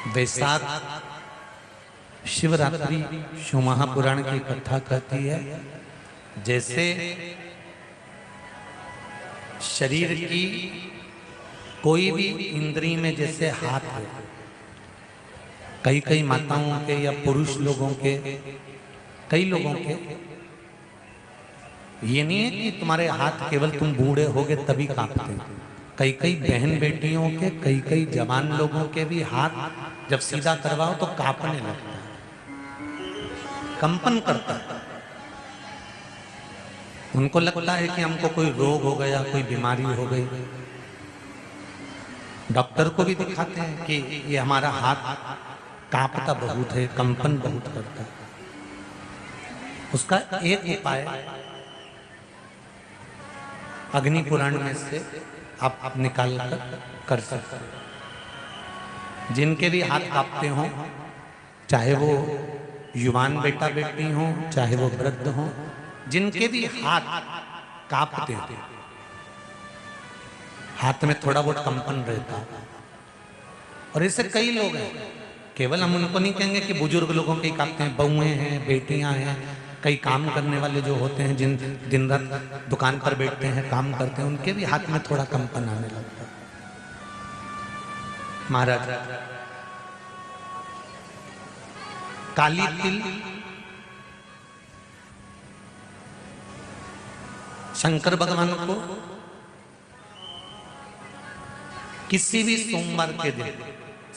वैशाख शिवरात्रि शिव महापुराण की कथा कहती है, जैसे शरीर की कोई भी इंद्री में जैसे हाथ हो, कई कई माताओं के या पुरुष लोगों के, कई लोगों के, ये नहीं है कि तुम्हारे हाथ केवल तुम बूढ़े होगे तभी कांपते। कई कई बहन बेटियों के, कई कई जवान लोगों के भी हाथ जब सीधा करवाओ तो कांपने लगता है, कंपन करता है। उनको लगता है कि हमको कोई रोग हो गया, कोई बीमारी हो गई। डॉक्टर को भी दिखाते हैं कि ये हमारा हाथ कांपता बहुत है, कंपन बहुत करता है। उसका एक उपाय अग्नि पुराण में से आप निकाल कर सकते हैं। जिनके भी हाथ कांपते हो, चाहे वो युवान बेटा बेटी हो, चाहे वो वृद्ध हो, जिनके भी हाथ कांपते हैं, हाथ में थोड़ा बहुत कंपन रहता है। और ऐसे कई लोग हैं, केवल हम उनको नहीं कहेंगे कि बुजुर्ग लोगों के ही कांपते हैं, बहुएं हैं, बेटियां हैं, कई काम करने वाले जो होते हैं, जिन दिन रात दुकान पर बैठते हैं, काम करते हैं, उनके भी हाथ में थोड़ा कंपन आने लगता है। महाराज, काली तिल शंकर भगवान को किसी भी सोमवार के दिन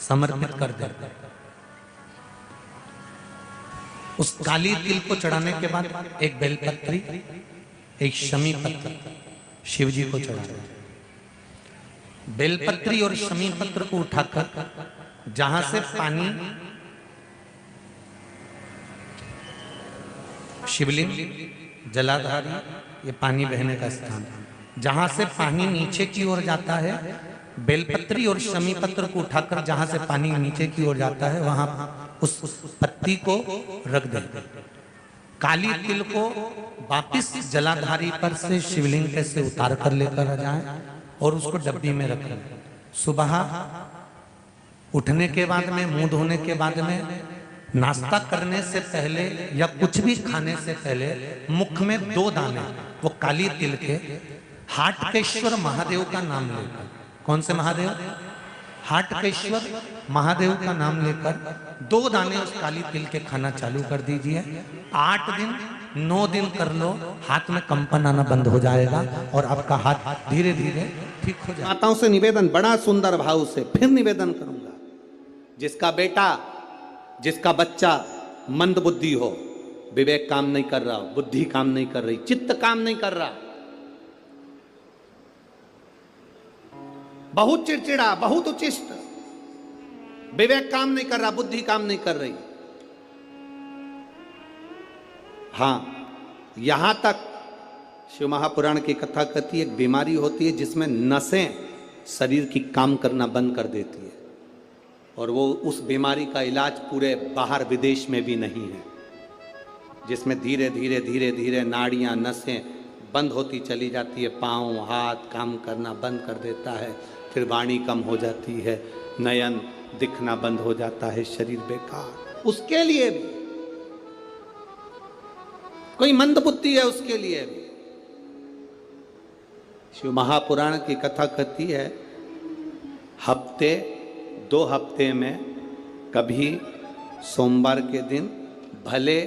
समर्पित कर देते। उस काली तिल को चढ़ाने के बाद एक बेलपत्री, एक शमी पत्र शिव जी को चढ़ाना। बेलपत्री और शमी पत्र को उठाकर जहां से पानी, शिवलिंग जलाधारी, ये पानी बहने का स्थान, जहां से पानी नीचे की ओर जाता है, बेलपत्री और शमी पत्र को उठाकर जहां से पानी नीचे की ओर जाता है, वहां उस पत्ती को रख दे। काली तिल को वापिस जलाधारी पर से शिवलिंग पे से उतार कर लेकर आ जाए और उसको डब्बी में रख लें। सुबह उठने के बाद में, मुंह धोने के बाद में, नाश्ता करने से पहले या कुछ भी खाने से पहले मुख में 2 दाने वो काली तिल के हाटकेश्वर महादेव का नाम लेकर, कौन से महादेव? हाटकेश्वर महादेव का नाम लेकर 2 दाने उस काली तिल के खाना चालू कर दीजिए। 8 दिन 9 दिन कर लो, हाथ में कंपन आना बंद हो जाएगा और आपका हाथ धीरे धीरे ठीक हो जाएगा। माताओं से निवेदन, बड़ा सुंदर भाव से फिर निवेदन करूंगा, जिसका बेटा, जिसका बच्चा मंद बुद्धि हो, विवेक काम नहीं कर रहा हो, बुद्धि काम नहीं कर रही, चित्त काम नहीं कर रहा, बहुत चिड़चिड़ा, बहुत उचिष्ट, विवेक काम नहीं कर रहा, बुद्धि काम नहीं कर रही, हां, यहां तक शिव महापुराण की कथा कहती है, एक बीमारी होती है जिसमें नसें शरीर की काम करना बंद कर देती है, और वो उस बीमारी का इलाज पूरे बाहर विदेश में भी नहीं है, जिसमें धीरे धीरे धीरे धीरे नाड़ियां, नसें बंद होती चली जाती है, पांव हाथ काम करना बंद कर देता है, फिर वाणी कम हो जाती है, नयन दिखना बंद हो जाता है, शरीर बेकार। उसके लिए भी कोई मंदबुद्धि है, उसके लिए भी शिव महापुराण की कथा कहती है, हफ्ते 2 हफ्ते में कभी सोमवार के दिन, भले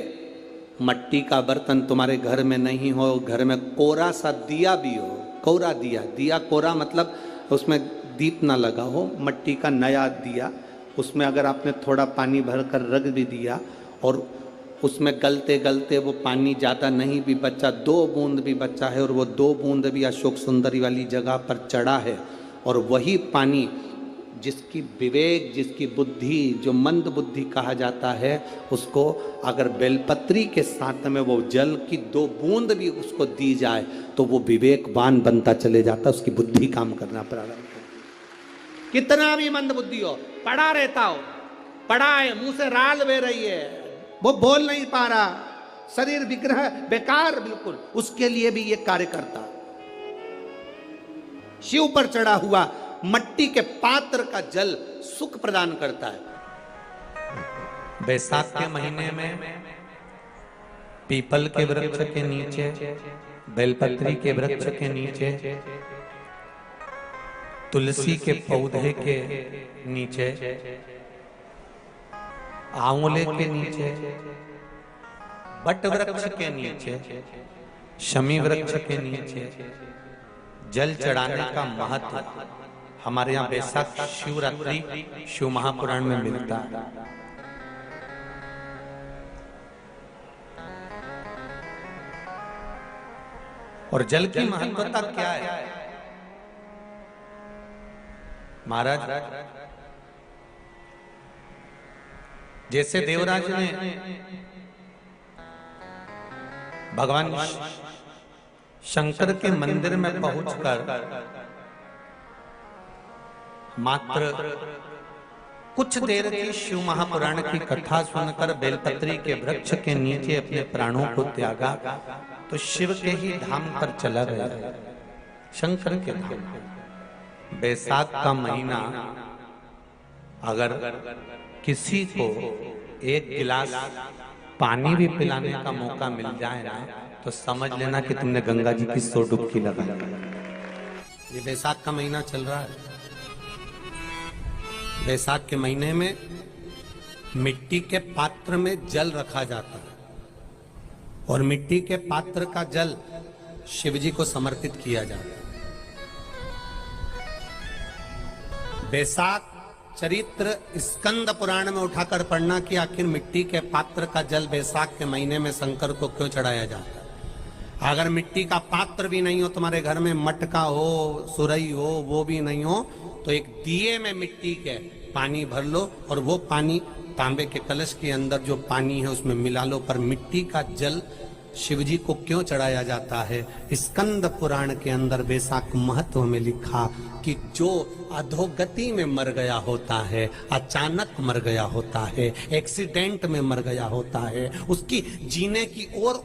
मट्टी का बर्तन तुम्हारे घर में नहीं हो, घर में कोरा सा दिया भी हो, कोरा दिया, दिया कोरा मतलब उसमें दीप ना लगा हो, मट्टी का नया दिया, उसमें अगर आपने थोड़ा पानी भरकर रख भी दिया और उसमें गलते गलते वो पानी ज़्यादा नहीं भी बचा, 2 बूंद भी बचा है, और वो 2 बूंद भी अशोक सुंदरी वाली जगह पर चढ़ा है, और वही पानी जिसकी विवेक, जिसकी बुद्धि, जो मंद बुद्धि कहा जाता है, उसको अगर बेलपत्री के साथ में वो जल की 2 बूंद भी उसको दी जाए तो वो विवेकवान बनता चले जाता, उसकी बुद्धि काम करना प्रारंभ करती। कितना भी मंद बुद्धि हो, पड़ा रहता हो, पड़ा है, मुंह से राल बह रही है, वो बोल नहीं पा रहा, शरीर विग्रह बेकार बिल्कुल, उसके लिए भी ये कार्य करता। शिव पर चढ़ा हुआ मट्टी के पात्र का जल सुख प्रदान करता है। बैसाख के महीने में पीपल के वृक्ष के नीचे, बेलपत्री के वृक्ष के नीचे, तुलसी के पौधे के नीचे, आंवले के नीचे, बट वृक्ष के नीचे, शमी वृक्ष के नीचे जल चढ़ाने का महत्व हमारे यहाँ बैसाख शिवरात्रि शिव महापुराण में मिलता है। और जल की महत्वता क्या है महाराज? जैसे देवराज ने भगवान शंकर के मंदिर में पहुंचकर मात्र कुछ देर की शिव महापुराण की कथा सुनकर बेलपत्री के वृक्ष के नीचे अपने प्राणों को त्यागा, तो शिव के ही धाम पर चला गया, शंकर के धाम। बैसाख का महीना अगर किसी को एक गिलास पानी भी पिलाने का मौका मिल जाए ना, तो समझ लेना कि तुमने गंगा जी की 100 डुबकी लगाई। ये बैसाख का महीना चल रहा है। बैसाख के महीने में मिट्टी के पात्र में जल रखा जाता है और मिट्टी के पात्र का जल शिव जी को समर्पित किया जाता है। बैसाख चरित्र स्कंद पुराण में उठाकर पढ़ना कि आखिर मिट्टी के पात्र का जल बैसाख के महीने में शंकर को क्यों चढ़ाया जाता है। अगर मिट्टी का पात्र भी नहीं हो, तुम्हारे घर में मटका हो, सुरई हो, वो भी नहीं हो, तो एक दिए में मिट्टी के पानी भर लो और वो पानी तांबे के कलश के अंदर जो पानी है उसमें मिला लो। पर मिट्टी का जल शिव जी को क्यों चढ़ाया जाता है? स्कंद पुराण के अंदर बैसाख महत्व में लिखा कि जो अधोगति में मर गया होता है, अचानक मर गया होता है, एक्सीडेंट में मर गया होता है, उसकी जीने की और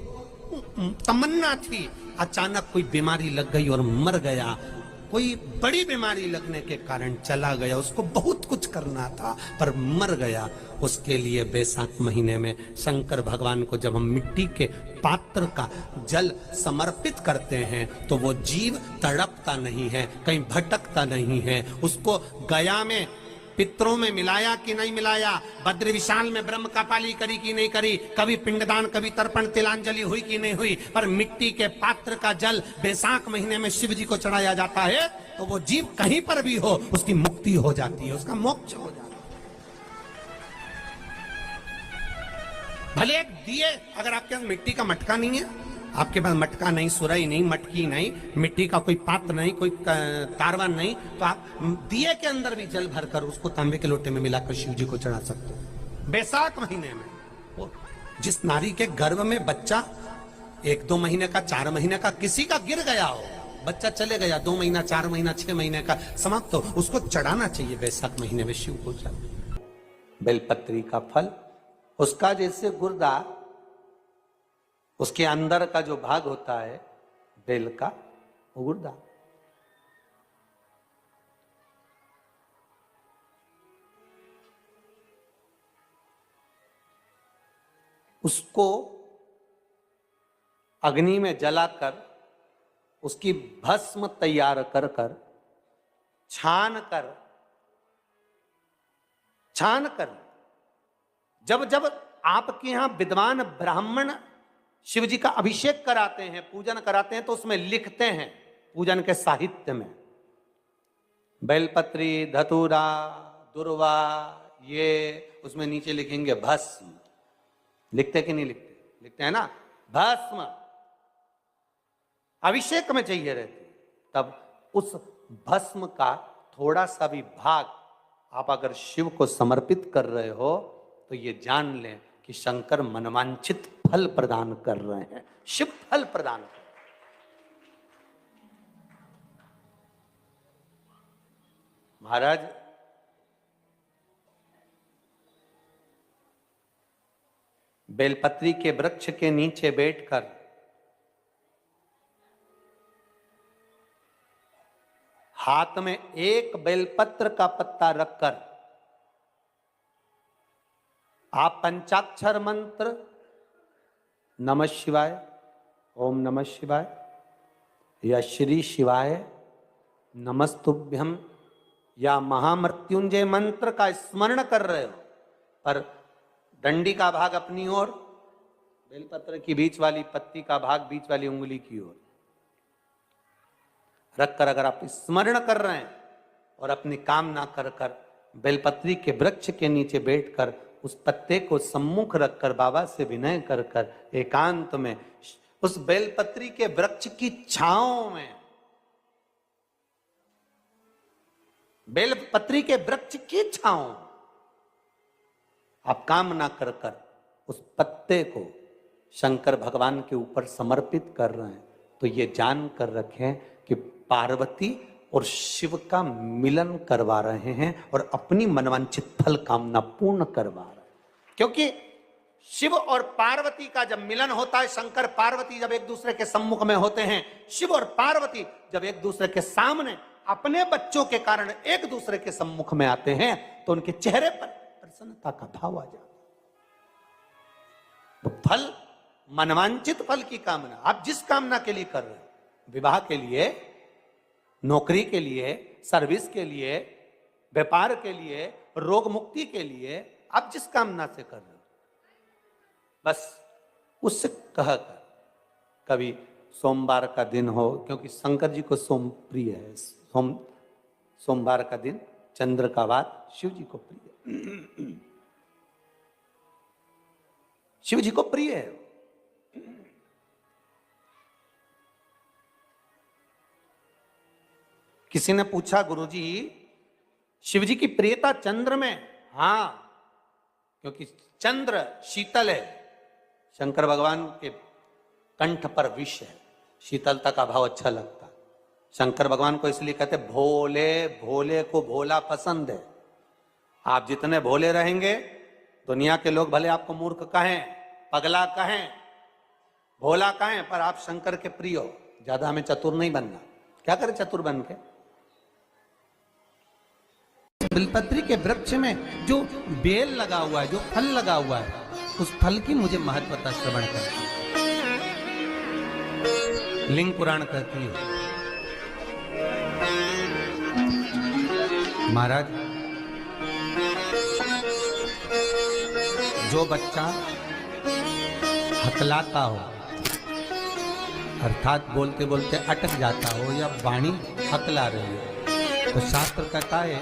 तमन्ना थी, अचानक कोई बीमारी लग गई और मर गया, कोई बड़ी बीमारी लगने के कारण चला गया, उसको बहुत कुछ करना था पर मर गया। उसके लिए बैसाख महीने में शंकर भगवान को जब हम मिट्टी के पात्र का जल समर्पित करते हैं तो वो जीव तड़पता नहीं है, कहीं भटकता नहीं है। उसको गया में पितरों में मिलाया कि नहीं मिलाया, बद्र विशाल में ब्रह्म का पाली करी कि नहीं करी, कभी पिंडदान कभी तर्पण तिलांजलि हुई कि नहीं हुई, पर मिट्टी के पात्र का जल बैसाख महीने में शिव जी को चढ़ाया जाता है तो वो जीव कहीं पर भी हो उसकी मुक्ति हो जाती है, उसका मोक्ष हो जाता है। भले एक दिए, अगर आपके पास मिट्टी का मटका नहीं है, आपके पास मटका नहीं, सुराई नहीं, मटकी नहीं, मिट्टी का कोई पात्र नहीं, कोई कारवा नहीं, तो आप दिए के अंदर भी जल भरकर उसको तांबे के लोटे में मिलाकर शिव जी को चढ़ा सकते हो। बैसाख महीने में जिस नारी के गर्भ में बच्चा 1-2 महीने का, 4 महीने का किसी का गिर गया हो, बच्चा चले गया, 2 महीना, 4 महीना, 6 महीने का समाप्त हो, उसको चढ़ाना चाहिए बैसाख महीने में शिव को। बेलपत्री का फल, उसका जैसे गुर्दा, उसके अंदर का जो भाग होता है बेल का, वो गुर्दा, उसको अग्नि में जलाकर उसकी भस्म तैयार कर कर छान कर जब जब आपके यहां विद्वान ब्राह्मण शिव जी का अभिषेक कराते हैं, पूजन कराते हैं, तो उसमें लिखते हैं पूजन के साहित्य में बेलपत्री, धतूरा, दुर्वा, ये उसमें नीचे लिखेंगे भस्म। लिखते कि नहीं लिखते? लिखते हैं ना, भस्म अभिषेक में चाहिए रहती। तब उस भस्म का थोड़ा सा भी भाग आप अगर शिव को समर्पित कर रहे हो तो ये जान लें कि शंकर मनवांछित फल प्रदान कर रहे हैं, शिव फल प्रदान कर रहे हैं। महाराज, बेलपत्री के वृक्ष के नीचे बैठकर हाथ में एक बेलपत्र का पत्ता रखकर आप पंचाक्षर मंत्र नमः शिवाय, ओम नमः शिवाय या श्री शिवाय नमस्तुभ्यम या महामृत्युंजय मंत्र का स्मरण कर रहे हो, पर डंडी का भाग अपनी ओर, बेलपत्र की बीच वाली पत्ती का भाग बीच वाली उंगली की ओर रखकर अगर आप स्मरण कर रहे हैं और अपनी कामना कर कर बेलपत्री के वृक्ष के नीचे बैठकर उस पत्ते को सम्मुख रखकर बाबा से विनय कर कर एकांत में उस बेलपत्री के वृक्ष की छांव में, बेलपत्री के वृक्ष की छांव आप कामना कर कर उस पत्ते को शंकर भगवान के ऊपर समर्पित कर रहे हैं, तो ये जान कर रखें कि पार्वती और शिव का मिलन करवा रहे हैं और अपनी मनवांछित फल कामना पूर्ण करवा रहे हैं। क्योंकि शिव और पार्वती का जब मिलन होता है, शंकर पार्वती जब एक दूसरे के सम्मुख में होते हैं, शिव और पार्वती जब एक दूसरे के सामने अपने बच्चों के कारण एक दूसरे के सम्मुख में आते हैं, तो उनके चेहरे पर प्रसन्नता का भाव आ जाता है। तो फल, मनवांचित फल की कामना आप जिस कामना के लिए कर रहे हो, विवाह के लिए, नौकरी के लिए, सर्विस के लिए, व्यापार के लिए, रोग मुक्ति के लिए, आप जिस कामना से कर रहे हो, बस उससे कहकर कभी सोमवार का दिन हो, क्योंकि शंकर जी को सोम प्रिय है, सोमवार का दिन, चंद्र का वार शिव जी को प्रिय, शिव जी को प्रिय है। किसी ने पूछा, गुरुजी शिव जी की प्रियता चंद्र में? हां, क्योंकि चंद्र शीतल है, शंकर भगवान के कंठ पर विष है, शीतलता का भाव अच्छा लगता है। शंकर भगवान को इसलिए कहते भोले, भोले को भोला पसंद है। आप जितने भोले रहेंगे, दुनिया के लोग भले आपको मूर्ख कहें, पगला कहें, भोला कहें, पर आप शंकर के प्रिय हो। ज्यादा हमें चतुर नहीं बनना। क्या करें चतुर बन के? बिलपत्री के वृक्ष में जो बेल लगा हुआ है, जो फल लगा हुआ है, उस फल की मुझे महत्वता श्रवण कर। लिंग पुराण कहती है, महाराज जो बच्चा हकलाता हो, अर्थात बोलते बोलते अटक जाता हो या वाणी हकला रही हो, तो शास्त्र कहता है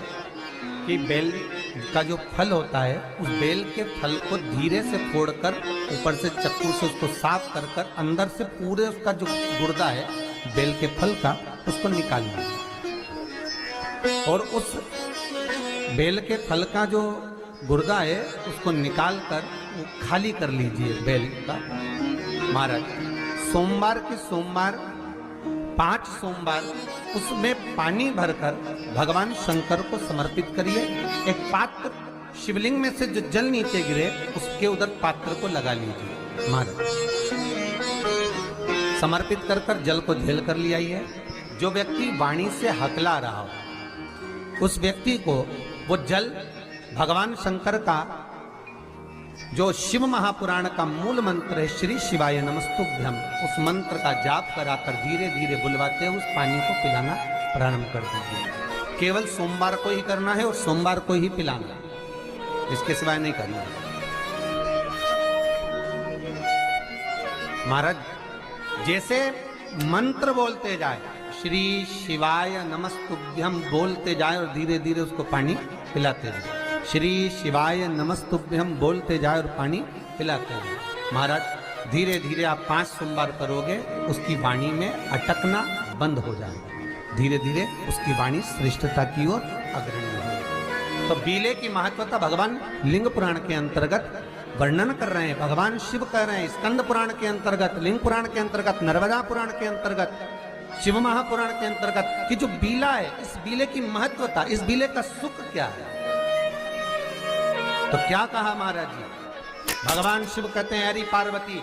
कि बेल का जो फल होता है, उस बेल के फल को धीरे से फोड़कर ऊपर से चक्कू से उसको साफ कर कर अंदर से पूरे उसका जो गुर्दा है बेल के फल का, उसको निकालना है। और उस बेल के फल का जो गुर्दा है उसको निकाल कर वो खाली कर लीजिए बेल का। महाराज सोमवार के सोमवार 5 सोमवार उसमें पानी भरकर भगवान शंकर को समर्पित करिए। एक पात्र, शिवलिंग में से जो जल नीचे गिरे उसके उधर पात्र को लगा लीजिए। महाराज समर्पित कर कर जल को झेल कर ले आइए। जो व्यक्ति वाणी से हकला रहा हो, उस व्यक्ति को वो जल भगवान शंकर का जो शिव महापुराण का मूल मंत्र है, श्री शिवाय नमस्तुभ्यम, उस मंत्र का जाप कराकर धीरे धीरे बुलवाते हुए उस पानी को पिलाना प्रारंभ कर दीजिए। केवल सोमवार को ही करना है और सोमवार को ही पिलाना, इसके सिवाय नहीं करना है। महाराज जैसे मंत्र बोलते जाए, श्री शिवाय नमस्तुभ्यम बोलते जाए और धीरे धीरे उसको पानी पिलाते जाए, श्री शिवाय नमस्तुभ्यम बोलते जाए और पानी पिलाते जाए। महाराज धीरे धीरे आप 5 सोमवार करोगे, उसकी वाणी में अटकना बंद हो जाएगा, धीरे धीरे उसकी वाणी श्रेष्ठता की ओर अग्रणी होगी। तो बीले की महत्वता भगवान लिंग पुराण के अंतर्गत वर्णन कर रहे हैं, भगवान शिव कह रहे हैं। स्कंद पुराण के अंतर्गत, लिंग पुराण के अंतर्गत, नर्मदा पुराण के अंतर्गत, शिव महापुराण के अंतर्गत कि जो बीला है, इस बीले की महत्वता, इस बीले का सुख क्या है। तो क्या कहा महाराज जी? भगवान शिव कहते हैं, अरे पार्वती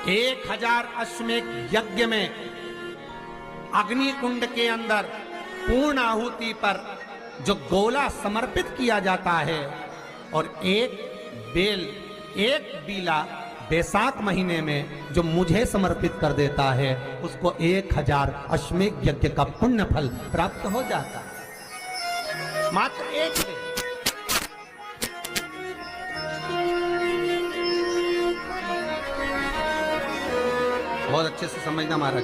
1000 अश्वमेध यज्ञ में अग्नि कुंड के अंदर पूर्ण आहुति पर जो गोला समर्पित किया जाता है और एक बेल, एक बीला बैसाख महीने में जो मुझे समर्पित कर देता है उसको 1000 अश्वमेध यज्ञ का पुण्य फल प्राप्त हो जाता है। मात्र एक बेल। बहुत अच्छे से समझना महाराज,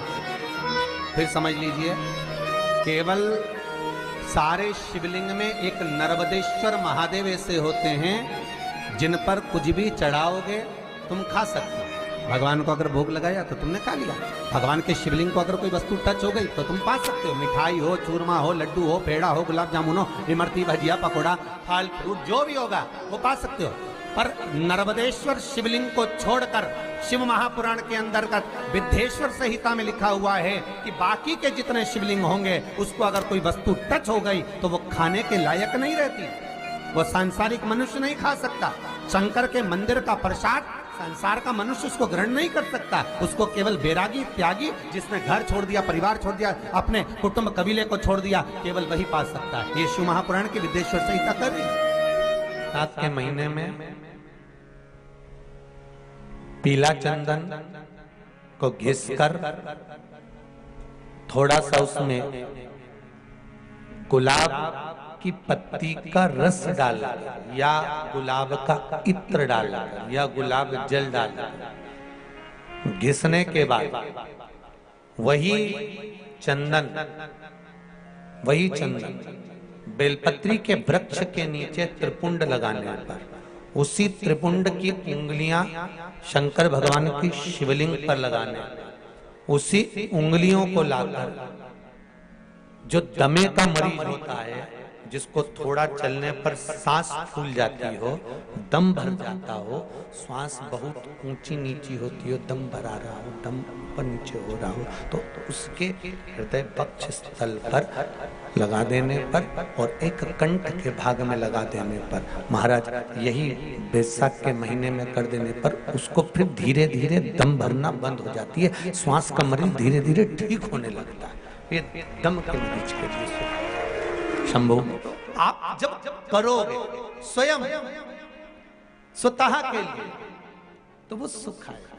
फिर समझ लीजिए। केवल सारे शिवलिंग में एक नर्मदेश्वर महादेव ऐसे होते हैं जिन पर कुछ भी चढ़ाओगे तुम खा सकते हो। भगवान को अगर भोग लगाया तो तुमने खा लिया। भगवान के शिवलिंग को अगर कोई वस्तु टच हो गई तो तुम पा सकते हो। मिठाई हो, चूरमा हो, लड्डू हो, पेड़ा हो, गुलाब जामुन हो, इमरती, भजिया, पकौड़ा, फल फ्रूट जो भी होगा वो पा सकते हो। पर नर्मदेश्वर शिवलिंग को छोड़कर शिव महापुराण के अंतर्गत विद्धेश्वर संहिता में लिखा हुआ है कि बाकी के जितने शिवलिंग होंगे उसको अगर कोई वस्तु टच हो गई तो वो खाने के लायक नहीं रहती, वो सांसारिक मनुष्य नहीं खा सकता। शंकर के मंदिर का प्रसाद संसार का मनुष्य उसको ग्रहण नहीं कर सकता, उसको केवल बैरागी त्यागी जिसने घर छोड़ दिया, परिवार छोड़ दिया, अपने कुटुंब कबीले को छोड़ दिया, केवल वही पा सकता है। ये शिव महापुराण की विद्धेश्वर संहिता कर रही है। साथ के महीने में पीला चंदन को घिसकर थोड़ा सा उसमें गुलाब की पत्ती का रस डाला या गुलाब का इत्र डाला या गुलाब जल डाला, घिसने के बाद वही चंदन बेलपत्री के वृक्ष के नीचे त्रिपुंड लगाने पर उसी त्रिपुंड की उंगलियां शंकर भगवान की शिवलिंग पर लगाने, उसी उंगलियों को लाकर जो दमे का मरीज होता है जिसको थोड़ा चलने पर सांस फूल जाती हो, दम भर जाता हो, श्वास बहुत ऊंची नीची होती हो, दम भरा रहा हो, दम ऊपर नीचे हो रहा हो, तो उसके हृदय पक्ष स्थल पर लगा देने पर और एक कंठ के भाग में लगा देने पर महाराज, यही बैसाख के महीने में कर देने पर उसको फिर धीरे धीरे दम भरना बंद हो जाती है, श्वास का मरीज धीरे धीरे ठीक होने लगता है। ये दम के मरीज के लिए शंभु आप जब करोगे स्वयं स्वतः के लिए तो वो सुख आएगा।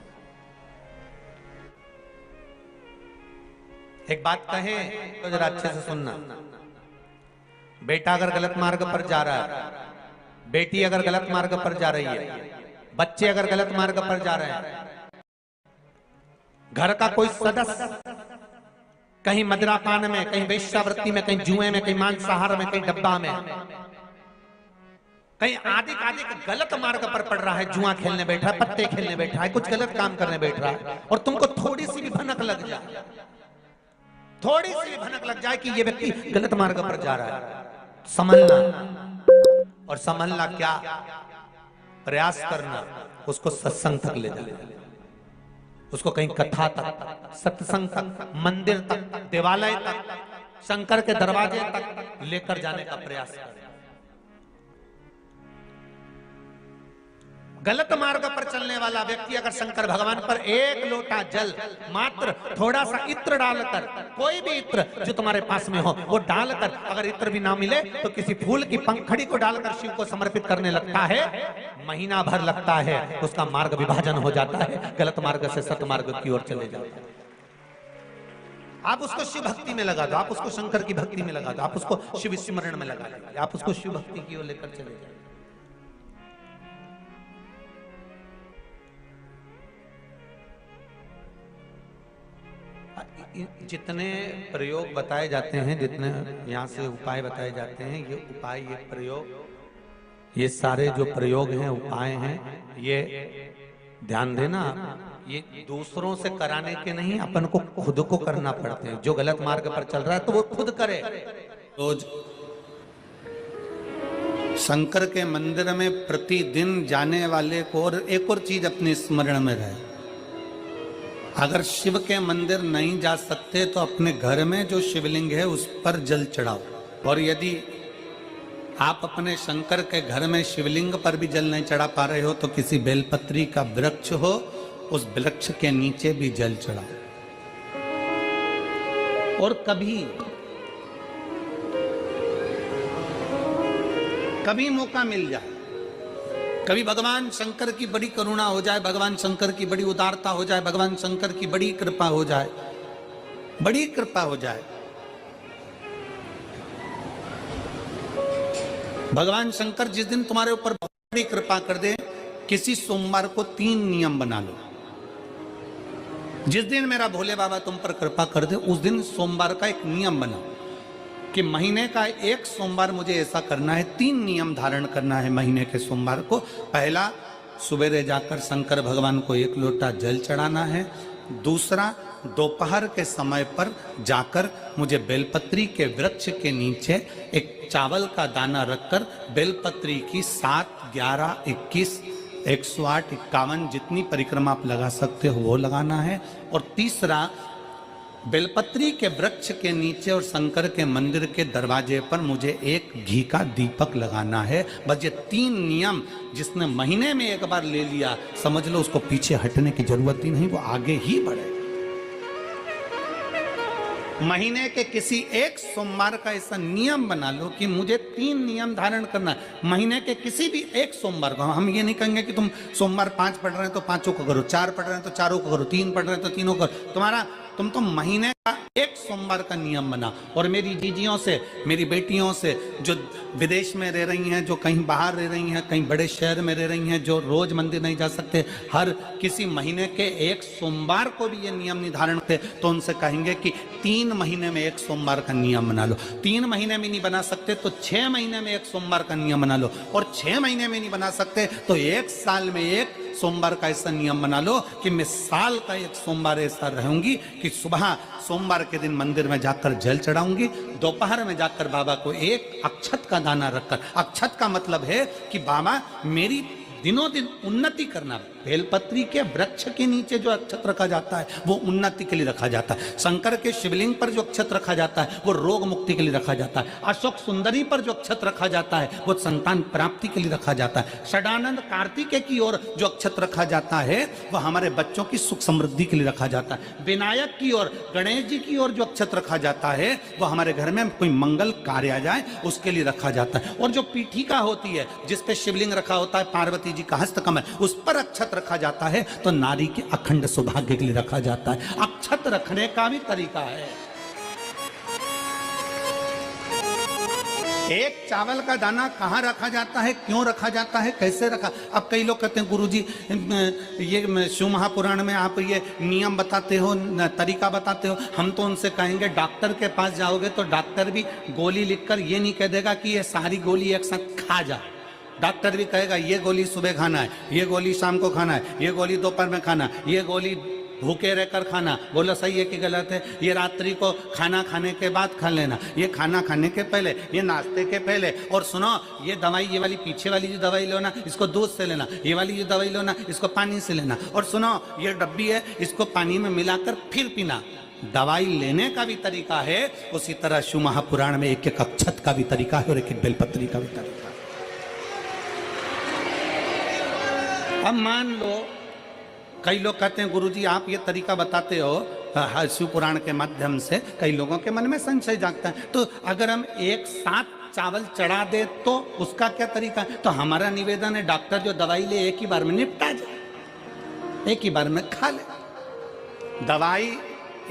एक बात कहे तो जरा अच्छे से सुनना। बेटा अगर गलत मार्ग पर जा रहा है, बेटी अगर गलत मार्ग पर जा रही है, बच्चे अगर गलत मार्ग पर जा रहे हैं, घर का कोई सदस्य कहीं मदिरापान में, कहीं वेश्यावृत्ति में, कहीं जुए में, कहीं मांसाहार में, कहीं डब्बा में, कहीं आदि गलत मार्ग पर पड़ रहा है, जुआ खेलने बैठा है, पत्ते खेलने बैठा है, कुछ गलत काम करने बैठ रहा है और तुमको थोड़ी सी भी भनक लग जाए, थोड़ी सी भी भनक लग जाए कि ये व्यक्ति गलत मार्ग पर जा रहा है, समझना। और समझना क्या, प्रयास करना उसको सत्संग तक ले जाना, उसको कहीं कथा तक, सत्संग तक, मंदिर तक, देवालय तक, शंकर के दरवाजे तक लेकर जाने का प्रयास करें। गलत मार्ग पर चलने वाला व्यक्ति अगर शंकर भगवान पर एक लोटा जल, मात्र थोड़ा सा इत्र डालकर, कोई भी इत्र जो तुम्हारे पास में हो वो डालकर, अगर इत्र भी ना मिले तो किसी फूल की पंखड़ी को डालकर शिव को समर्पित करने लगता है, महीना भर लगता है, उसका मार्ग विभाजन हो जाता है, गलत मार्ग से सत मार्ग की ओर चले जाता है। आप उसको शिव भक्ति में लगा दो, आप उसको शंकर की भक्ति में लगा दो, आप उसको शिव स्मरण में लगा दो, आप उसको शिव भक्ति की ओर लेकर चले जाए। जितने प्रयोग बताए जाते हैं, जितने यहाँ से उपाय बताए जाते हैं, ये उपाय, ये प्रयोग, ये सारे जो प्रयोग हैं, उपाय हैं, ये ध्यान देना, ये दूसरों से कराने के नहीं, अपन को खुद को करना पड़ते हैं। जो गलत मार्ग पर चल रहा है तो वो खुद करे। रोज शंकर के मंदिर में प्रतिदिन जाने वाले को और एक और चीज अपने स्मरण में रहे, अगर शिव के मंदिर नहीं जा सकते तो अपने घर में जो शिवलिंग है उस पर जल चढ़ाओ, और यदि आप अपने शंकर के घर में शिवलिंग पर भी जल नहीं चढ़ा पा रहे हो तो किसी बेलपत्री का वृक्ष हो, उस वृक्ष के नीचे भी जल चढ़ाओ। और कभी मौका मिल जाए कभी भगवान शंकर की बड़ी करुणा हो जाए, भगवान शंकर की बड़ी उदारता हो जाए, भगवान शंकर की बड़ी कृपा हो जाए, बड़ी कृपा हो जाए। भगवान शंकर जिस दिन तुम्हारे ऊपर बहुत बड़ी कृपा कर दे, किसी सोमवार को 3 नियम बना लो। जिस दिन मेरा भोले बाबा तुम पर कृपा कर दे, उस दिन सोमवार का एक नियम बनाओ कि महीने का एक सोमवार मुझे ऐसा करना है, 3 नियम धारण करना है महीने के सोमवार को। पहला, सुबेरे जाकर शंकर भगवान को 1 लोटा जल चढ़ाना है। दूसरा, दोपहर के समय पर जाकर मुझे बेलपत्री के वृक्ष के नीचे एक चावल का दाना रखकर बेलपत्री की 7, 11, 21, 108, 51 जितनी परिक्रमा आप लगा सकते हो वो लगाना है। और तीसरा, बेलपत्री के वृक्ष के नीचे और शंकर के मंदिर के दरवाजे पर मुझे एक घी का दीपक लगाना है। बस ये 3 नियम जिसने महीने में एक बार ले लिया, समझ लो उसको पीछे हटने की जरूरत ही नहीं, वो आगे ही बढ़े। महीने के किसी एक सोमवार का ऐसा नियम बना लो कि मुझे 3 नियम धारण करना है। महीने के किसी भी एक सोमवार को, हम ये नहीं कहेंगे कि तुम सोमवार 5 पढ़ रहे हैं तो 5 को करो, 4 पढ़ रहे हैं तो 4 को करो, 3 पढ़ रहे हैं तो 3 को करो। तुम तो महीने का एक सोमवार का नियम बना। और मेरी जीजियों से, मेरी बेटियों से जो विदेश में रह रही हैं, जो कहीं बाहर रह रही हैं, कहीं बड़े शहर में रह रही हैं, जो रोज मंदिर नहीं जा सकते, हर किसी महीने के एक सोमवार को भी ये नियम निर्धारण करते, तो उनसे कहेंगे कि 3 महीने में एक सोमवार का नियम बना लो। 3 महीने में नहीं बना सकते तो 6 महीने में एक सोमवार का नियम बना लो। और 6 महीने में नहीं बना सकते तो 1 साल में एक सोमवार का ऐसा नियम बना लो कि मैं साल का एक सोमवार ऐसा रहूंगी कि सुबह सोमवार के दिन मंदिर में जाकर जल चढ़ाऊंगी, दोपहर में जाकर बाबा को एक अक्षत का दाना रखकर, अक्षत का मतलब है कि बाबा मेरी दिनों दिन उन्नति करना। बेलपत्री के वृक्ष के नीचे जो अक्षत रखा जाता है वो उन्नति के लिए रखा जाता है। शंकर के शिवलिंग पर जो अक्षत रखा जाता है वो रोग मुक्ति के लिए रखा जाता है। अशोक सुंदरी पर जो अक्षत रखा जाता है वो संतान प्राप्ति के लिए रखा जाता है। षडानंद कार्तिकेय की ओर जो अक्षत रखा जाता है वह हमारे बच्चों की सुख समृद्धि के लिए रखा जाता है। विनायक की ओर, गणेश जी की ओर जो अक्षत रखा जाता है वह हमारे घर में कोई मंगल कार्य आ जाए उसके लिए रखा जाता है। और जो पीठिका होती है जिसपे शिवलिंग रखा होता है, पार्वती जी का हस्तकमल, उस पर अक्षत रखा जाता है तो नारी के अखंड सौभाग्य के लिए रखा जाता है। अक्षत रखने का भी तरीका है। एक चावल का दाना कहाँ रखा जाता है, क्यों रखा जाता है, कैसे रखा। अब कई लोग कहते हैं गुरुजी ये शिव महापुराण में आप ये नियम बताते हो, तरीका बताते हो। हम तो उनसे कहेंगे डॉक्टर के पास जाओगे तो डॉक्टर भी गोली लिखकर ये नहीं कह देगा कि ये सारी गोली एक साथ खा जा। डॉक्टर भी कहेगा ये गोली सुबह खाना है, ये गोली शाम को खाना है, ये गोली दोपहर में खाना, ये गोली भूखे रहकर खाना। बोलो सही है कि गलत है? ये रात्रि को खाना खाने के बाद खा लेना, ये खाना खाने के पहले, ये नाश्ते के पहले। और सुनो, ये दवाई, ये वाली पीछे वाली जो दवाई लो ना इसको दूध से लेना, ये वाली जो दवाई लो ना इसको पानी से लेना। और सुनो, ये डब्बी है इसको पानी में मिलाकर फिर पीना। दवाई लेने का भी तरीका है, उसी तरह शिव महापुराण में एक एक अक्षत का भी तरीका है और एक एक बेलपत्री का भी तरीका है। अब मान लो कई लोग कहते हैं गुरुजी आप ये तरीका बताते हो शिव पुराण के माध्यम से, कई लोगों के मन में संशय जागता है, तो अगर हम एक साथ चावल चढ़ा दे तो उसका क्या तरीका है? तो हमारा निवेदन है डॉक्टर जो दवाई ले एक ही बार में निपटा जाए, एक ही बार में खा ले। दवाई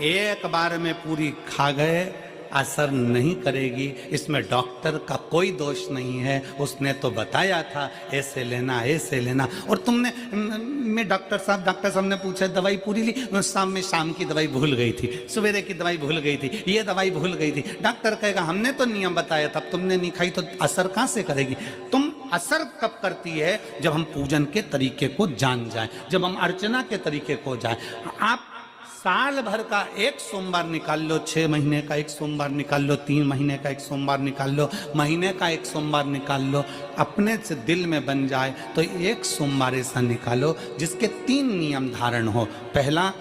एक बार में पूरी खा गए असर नहीं करेगी, इसमें डॉक्टर का कोई दोष नहीं है। उसने तो बताया था ऐसे लेना, ऐसे लेना। और तुमने, मैं डॉक्टर साहब ने पूछा दवाई पूरी ली, शाम की दवाई भूल गई थी, सवेरे की दवाई भूल गई थी, ये दवाई भूल गई थी। डॉक्टर कहेगा हमने तो नियम बताया था, तुमने नहीं खाई तो असर कहाँ से करेगी? तुम असर कब करती है? जब हम पूजन के तरीके को जान जाएं, जब हम अर्चना के तरीके को जाएं। आप साल भर का एक सोमवार निकाल लो, 6 महीने का एक सोमवार निकाल लो, 3 महीने का एक सोमवार निकाल लो, महीने का एक सोमवार निकाल लो, अपने से दिल में बन जाए तो एक सोमवार ऐसा निकालो जिसके 3 नियम धारण हो। पहला,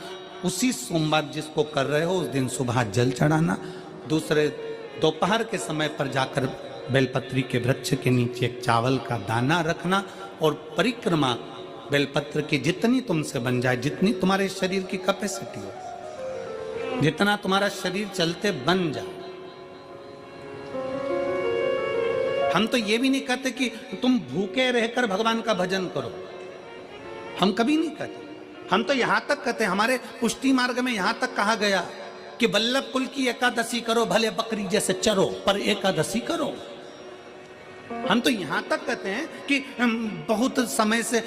उसी सोमवार जिसको कर रहे हो उस दिन सुबह जल चढ़ाना। दूसरे, दोपहर के समय पर जाकर बेलपत्री के वृक्ष के नीचे एक चावल का दाना रखना। और परिक्रमा बेलपत्र की जितनी तुमसे बन जाए, जितनी तुम्हारे शरीर की कैपेसिटी हो, जितना तुम्हारा शरीर चलते बन जाए। हम तो ये भी नहीं कहते कि तुम भूखे रहकर भगवान का भजन करो, हम कभी नहीं कहते। हम तो यहां तक कहते हैं, हमारे पुष्टि मार्ग में यहां तक कहा गया कि वल्लभ कुल की एकादशी करो, भले बकरी जैसे चरो पर एकादशी करो। हम तो यहां तक कहते हैं कि बहुत समय से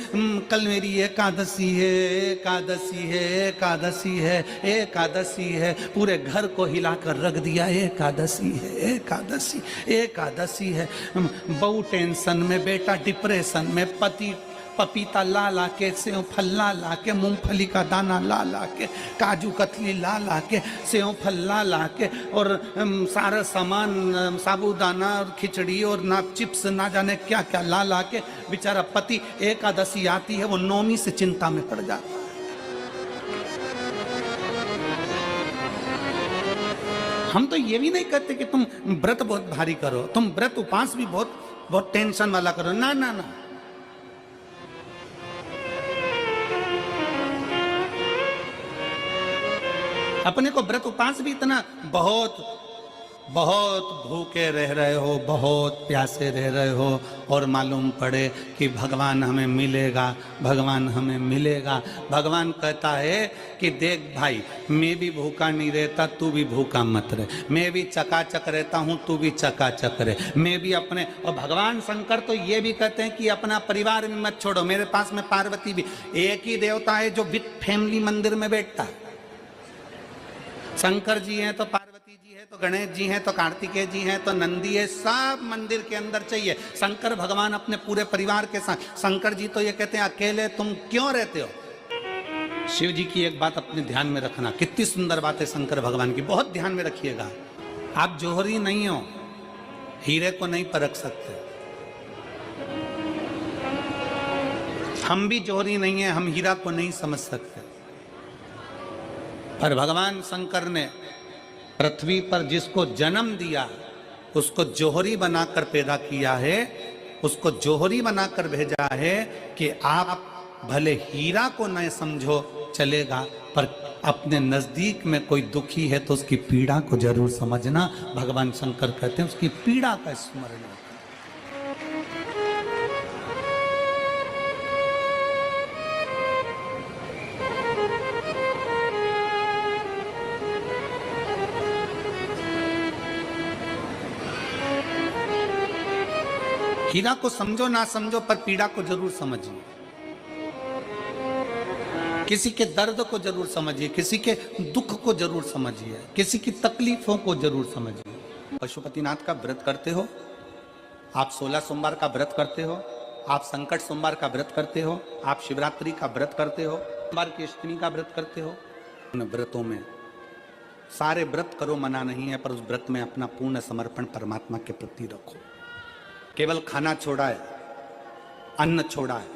कल मेरी एकादशी है, एकादशी है, एकादशी है, एकादशी है, पूरे घर को हिलाकर रख दिया, एकादशी है, एकादशी, एकादशी है। बहू टेंशन में, बेटा डिप्रेशन में, पति पपीता ला ला के, सेव फल ला ला के, मूंगफली का दाना ला ला के, काजू कतली ला ला के, सेव फल ला ला के, और सारा सामान, साबूदाना और खिचड़ी और ना चिप्स ना जाने क्या क्या ला ला के, बेचारा पति एकादशी आती है वो नौमी से चिंता में पड़ जाता है। हम तो ये भी नहीं कहते कि तुम व्रत बहुत भारी करो, तुम व्रत उपास भी बहुत बहुत टेंशन वाला करो, ना ना ना। अपने को व्रत उपास भी इतना बहुत बहुत भूखे रह रहे हो, बहुत प्यासे रह रहे हो, और मालूम पड़े कि भगवान हमें मिलेगा, भगवान हमें मिलेगा। भगवान कहता है कि देख भाई, मैं भी भूखा नहीं रहता, तू भी भूखा मत रहे, मैं भी चकाचक रहता हूँ, तू भी चकाचक रहे, मैं भी अपने। और भगवान शंकर तो ये भी कहते हैं कि अपना परिवार भी मत छोड़ो, मेरे पास में पार्वती भी, एक ही देवता है जो विद फैमिली मंदिर में बैठता है। शंकर जी हैं तो पार्वती जी है, तो गणेश जी हैं, तो कार्तिकेय जी हैं, तो नंदी है, सब मंदिर के अंदर चाहिए। शंकर भगवान अपने पूरे परिवार के साथ। शंकर जी तो ये कहते हैं अकेले तुम क्यों रहते हो। शिव जी की एक बात अपने ध्यान में रखना, कितनी सुंदर बात है शंकर भगवान की, बहुत ध्यान में रखिएगा। आप जौहरी नहीं हो, हीरे को नहीं परख सकते। हम भी जौहरी नहीं है, हम हीरा को नहीं समझ सकते। पर भगवान शंकर ने पृथ्वी पर जिसको जन्म दिया उसको जौहरी बनाकर पैदा किया है, उसको जौहरी बनाकर भेजा है कि आप भले हीरा को न समझो चलेगा, पर अपने नजदीक में कोई दुखी है तो उसकी पीड़ा को जरूर समझना। भगवान शंकर कहते हैं उसकी पीड़ा का स्मरण रखना। हीरा को समझो ना समझो, पर पीड़ा को जरूर समझिए। किसी के दर्द को जरूर समझिए, किसी के दुख को जरूर समझिए, किसी की तकलीफों को जरूर समझिए। पशुपतिनाथ का व्रत करते हो आप, 16 सोमवार का व्रत करते हो आप, संकट सोमवार का व्रत करते हो आप, शिवरात्रि का व्रत करते हो, सोमवार की अष्टमी का व्रत करते हो। उन व्रतों में सारे व्रत करो, मना नहीं है, पर उस व्रत में अपना पूर्ण समर्पण परमात्मा के प्रति रखो। केवल खाना छोड़ा है, अन्न छोड़ा है,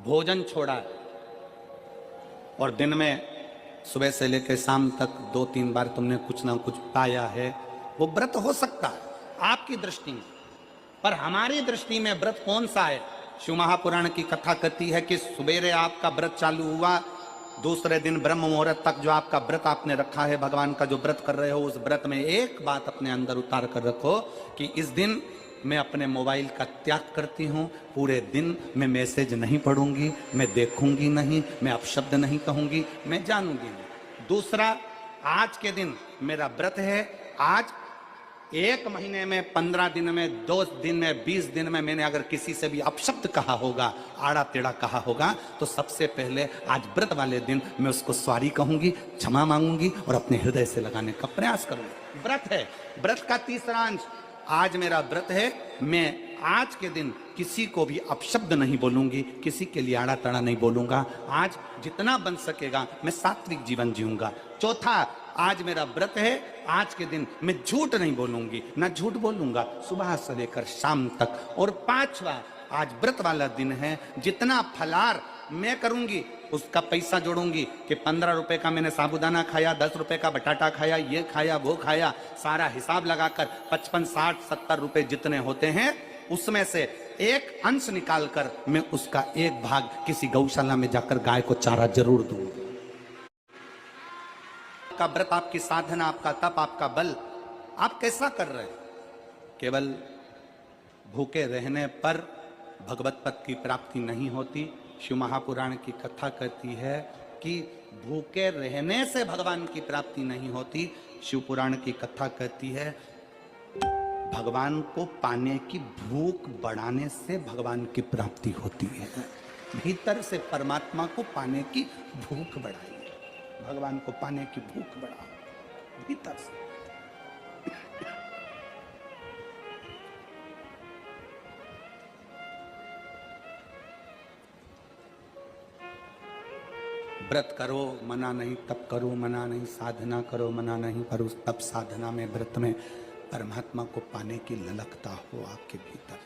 भोजन छोड़ा है, और दिन में सुबह से लेकर शाम तक 2-3 बार तुमने कुछ ना कुछ पाया है, वो व्रत हो सकता है आपकी दृष्टि में, पर हमारी दृष्टि में व्रत कौन सा है। शिव महापुराण की कथा कहती है कि सुबेरे आपका व्रत चालू हुआ, दूसरे दिन ब्रह्म मुहूर्त तक जो आपका व्रत आपने रखा है, भगवान का जो व्रत कर रहे हो, उस व्रत में एक बात अपने अंदर उतार कर रखो कि इस दिन मैं अपने मोबाइल का त्याग करती हूँ, पूरे दिन मैं मैसेज नहीं पढ़ूंगी, मैं देखूंगी नहीं, मैं अपशब्द नहीं कहूंगी, मैं जानूंगी नहीं। दूसरा, आज के दिन मेरा व्रत है, आज 1 महीने में, 15 दिन में, 2 दिन में, 20 दिन में मैंने अगर किसी से भी अपशब्द कहा होगा, आड़ा टेढ़ा कहा होगा, तो सबसे पहले आज व्रत वाले दिन मैं उसको सॉरी कहूंगी, क्षमा मांगूंगी और अपने हृदय से लगाने का प्रयास करूंगी। व्रत है। व्रत का तीसरा अंश, आज मेरा व्रत है, मैं आज के दिन किसी को भी अपशब्द नहीं बोलूंगी, किसी के लिए आड़ा टेढ़ा नहीं बोलूंगा, आज जितना बन सकेगा मैं सात्विक जीवन जीऊंगा। चौथा, आज मेरा व्रत है, आज के दिन मैं झूठ नहीं बोलूंगी, ना झूठ बोलूंगा सुबह से लेकर शाम तक। और पांचवा, आज व्रत वाला दिन है, जितना फलार मैं करूंगी उसका पैसा जोड़ूंगी कि 15 रुपए का मैंने साबूदाना खाया, 10 रुपए का बटाटा खाया, ये खाया वो खाया, सारा हिसाब लगाकर 55, 60, 70 रुपए जितने होते हैं उसमें से एक अंश निकालकर मैं उसका एक भाग किसी गौशाला में जाकर गाय को चारा जरूर दूंगी। आपका व्रत, आपकी साधना, आपका तप, आपका बल, आप कैसा कर रहे हैं? केवल भूखे रहने पर भगवत पद की प्राप्ति नहीं होती। शिव महापुराण की कथा कहती है कि भूखे रहने से भगवान की प्राप्ति नहीं होती। शिव पुराण की कथा कहती है भगवान को पाने की भूख बढ़ाने से भगवान की प्राप्ति होती है। भीतर से परमात्मा को पाने की भूख बढ़ाइए, भगवान को पाने की भूख बढ़ाओ भीतर से। व्रत करो मना नहीं, तप करो मना नहीं, साधना करो मना नहीं, पर उस तप साधना में व्रत में परमात्मा को पाने की ललकता हो आपके भीतर,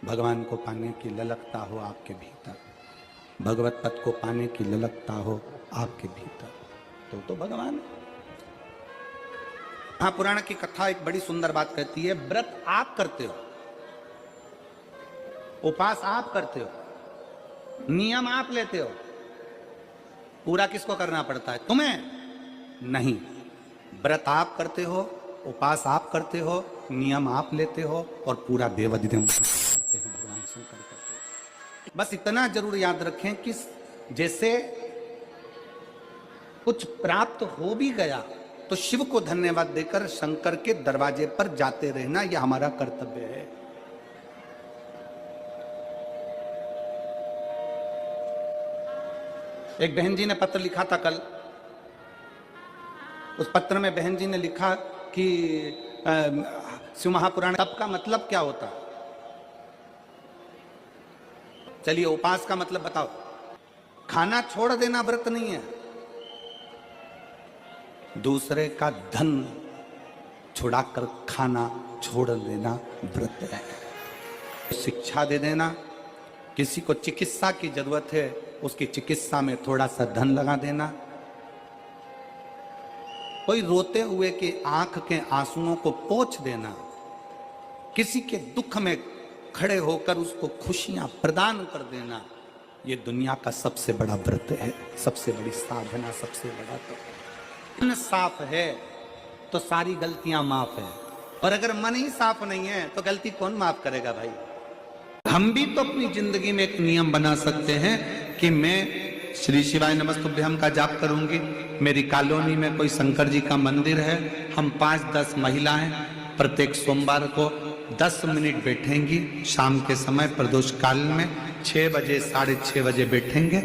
भगवान को पाने की ललकता हो आपके भीतर, भगवत पद को पाने की ललकता हो आपके भीतर, तो भगवान है। महापुराण की कथा एक बड़ी सुंदर बात कहती है, व्रत आप करते हो, उपास आप करते हो, नियम आप लेते हो, पूरा किसको करना पड़ता है? तुम्हें नहीं। व्रत आप करते हो, उपास आप करते हो, नियम आप लेते हो और पूरा देवदिन करते हैं, भगवान शंकर करते हो। बस इतना जरूर याद रखें कि जैसे कुछ प्राप्त हो भी गया तो शिव को धन्यवाद देकर शंकर के दरवाजे पर जाते रहना, यह हमारा कर्तव्य है। एक बहन जी ने पत्र लिखा था कल। उस पत्र में बहन जी ने लिखा कि शिव महापुराण तप का मतलब क्या होता? चलिए उपास का मतलब बताओ। खाना छोड़ देना व्रत नहीं है, दूसरे का धन छुड़ाकर खाना छोड़ देना व्रत है। शिक्षा दे देना, किसी को चिकित्सा की जरूरत है उसकी चिकित्सा में थोड़ा सा धन लगा देना, कोई रोते हुए के आंख के आंसुओं को पोंछ देना, किसी के दुख में खड़े होकर उसको खुशियां प्रदान कर देना, ये दुनिया का सबसे बड़ा व्रत है, सबसे बड़ी साधना, सबसे बड़ा तो मन साफ है तो सारी गलतियां माफ है, और अगर मन ही साफ नहीं है तो गलती कौन माफ करेगा भाई? हम भी तो अपनी जिंदगी में एक नियम बना सकते हैं कि मैं श्री शिवाय नमस्तुभ्यम का जाप करूंगी, मेरी कॉलोनी में कोई शंकर जी का मंदिर है, हम 5-10 महिलाएं प्रत्येक सोमवार को 10 मिनट बैठेंगी, शाम के समय प्रदोष काल में 6 बजे 6:30 बजे बैठेंगे,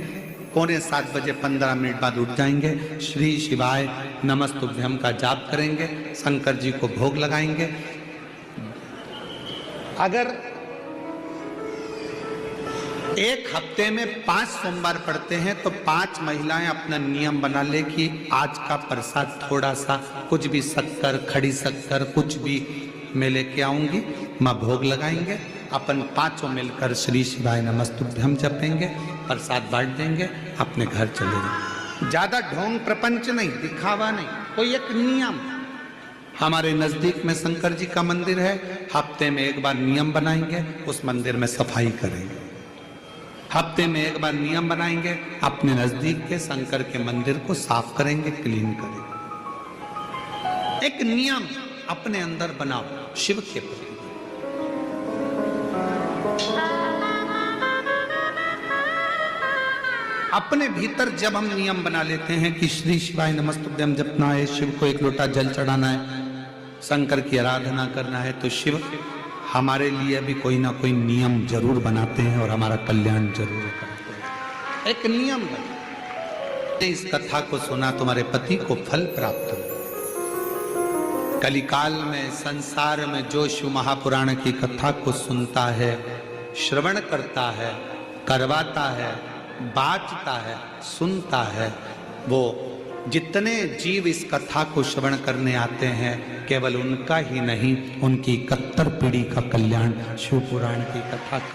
6:45 बजे 15 मिनट बाद उठ जाएंगे, श्री शिवाय नमस्तुभ्यम का जाप करेंगे, शंकर जी को भोग लगाएंगे। अगर एक हफ्ते में 5 सोमवार पड़ते हैं तो 5 महिलाएं अपना नियम बना ले कि आज का प्रसाद थोड़ा सा, कुछ भी शक्कर, खड़ी शक्कर, कुछ भी मैं लेके आऊंगी, माँ भोग लगाएंगे, अपन 5 मिलकर श्री शिवाय नमस्तुभ्यम जपेंगे, प्रसाद बांट देंगे, अपने घर चले जाएंगे। ज्यादा ढोंग प्रपंच नहीं, दिखावा नहीं, कोई एक नियम। हमारे नजदीक में शंकर जी का मंदिर है, हफ्ते में एक बार नियम बनाएंगे, उस मंदिर में सफाई करेंगे, हफ्ते में एक बार नियम बनाएंगे, अपने नजदीक के शंकर के मंदिर को साफ करेंगे, क्लीन करेंगे। एक नियम अपने अंदर बनाओ शिव के प्रति। अपने भीतर जब हम नियम बना लेते हैं कि श्री शिवाय नमस्तुभ्यम जपना है, शिव को एक लोटा जल चढ़ाना है, शंकर की आराधना करना है, तो शिव हमारे लिए भी कोई ना कोई नियम जरूर बनाते हैं और हमारा कल्याण जरूर करते हैं। एक नियम बना, इस कथा को सुना तुम्हारे पति को फल प्राप्त हो। कलिकाल में संसार में जो शिव महापुराण की कथा को सुनता है, श्रवण करता है, करवाता है, बाँचता है, सुनता है, वो जितने जीव इस कथा को श्रवण करने आते हैं, केवल उनका ही नहीं, उनकी 71 पीढ़ी का कल्याण शिव पुराण की कथा का